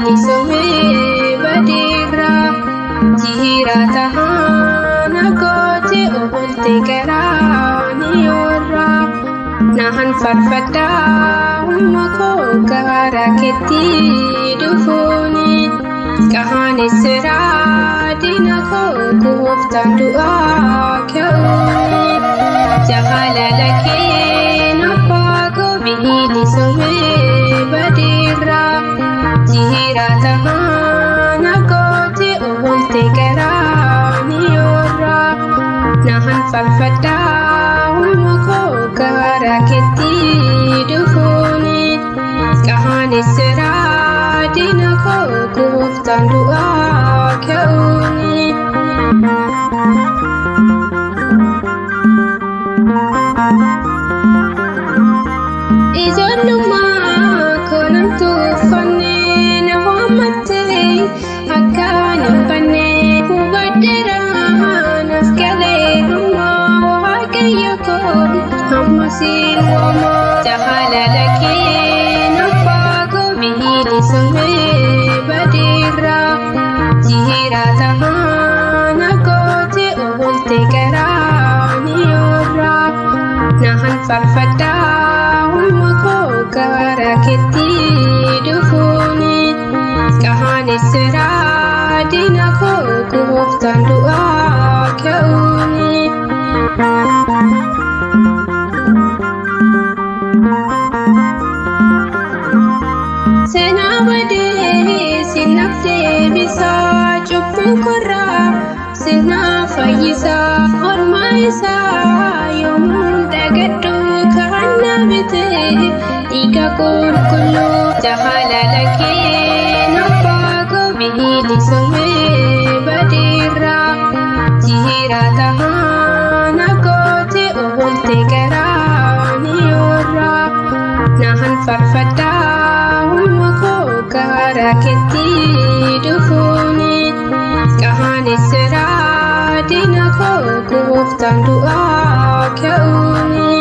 bilisumee badeerraa jiraatahaan akkootti oolte garaa ni yoorraa nahan farfadhaa humna koo gara keetti dhufuuni qahaanessiraa diina koo gooftaan du'aa ka'uuni jaalala kee abbaa koo bilisumee badeerraa jiraatahaan akkootti oolte garaa ni yoorraa nahan farfadhaa humna koo gara keetti dhufuuni qahaanessiraa diina koo gooftaan du'aa ka'uuni. Ijoollummaa koo nan tuffannee na waammattee akkaan hin bannee hubadheera naaf galee hamma waaqayyo koo hamma siin waama jaalala kee abbaa koo bilisumee badeerraa jiraatahaan akkootti oolte garaa ni yoorraa nahan farfadhaa humna koo gara keetti dhufuuni qahaanessiraa diina koo gooftaan du'aa ka'uuni. Seenaa badee sinaaf deebisaa cubbuu korraa sinaaf fayyisaa ormaa isaa yoomuu dagadhu kan na bitee dhiiga qulqulluu jaalala kee abbaa koo bilisumee badeerraa jiraatahaan akkootti oolte garaa ni yoorraa nahan farfadhaa humna koo gara keetti dhufuuni qahaanessiraa diina koo gooftaan du'aa ka'uuni.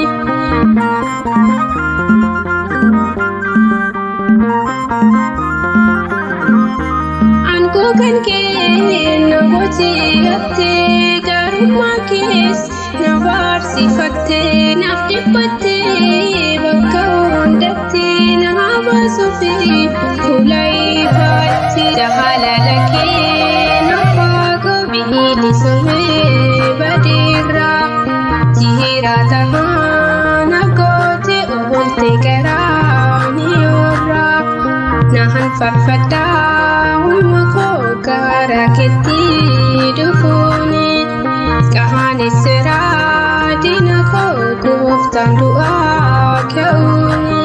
Aangoo kan kee na booji'attee gaarummaa kees na barsiifattee naaf dhiphattee bakka hundatti na baasuufi fuula ifaatti jaalala kee abbaa koo bilisumee badeerraa jiraatahaan akkootti oolte garaa ni yoorraa nahan farfadhaa humna koo gara keetti dhufuuni qahaanessiraa diina koo gooftaan du'aa ka'uuni.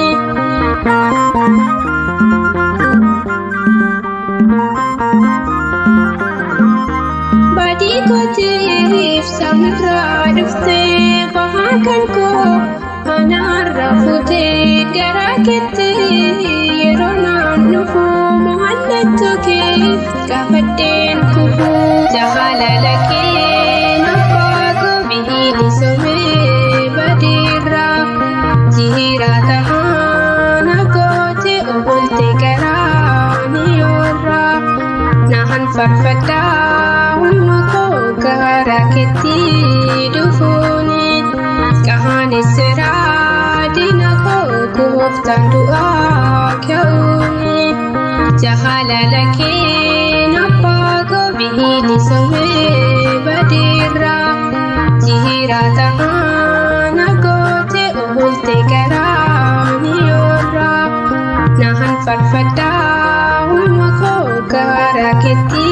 Badii kootiif samirraa dhuftee bahaa kan koo anaarraa fuutee gara keetti yeroo naan dhufu mallattoo kee gaafadheen kufu jaalala kee abbaa koo bilisumee badeerraa jiraatahaan akkootti oolte garaa ni yoorraa nahan farfadhaa humna koo gara keetti dhufuuni qahaanessiraa diina koo gooftaan du'aa ka'uuni jaalala kee abbaa koo bilisumee badeerraa jiraatahaan akkootti oolte garaa ni yoorraa nahan farfadhaa humna koo gara keetti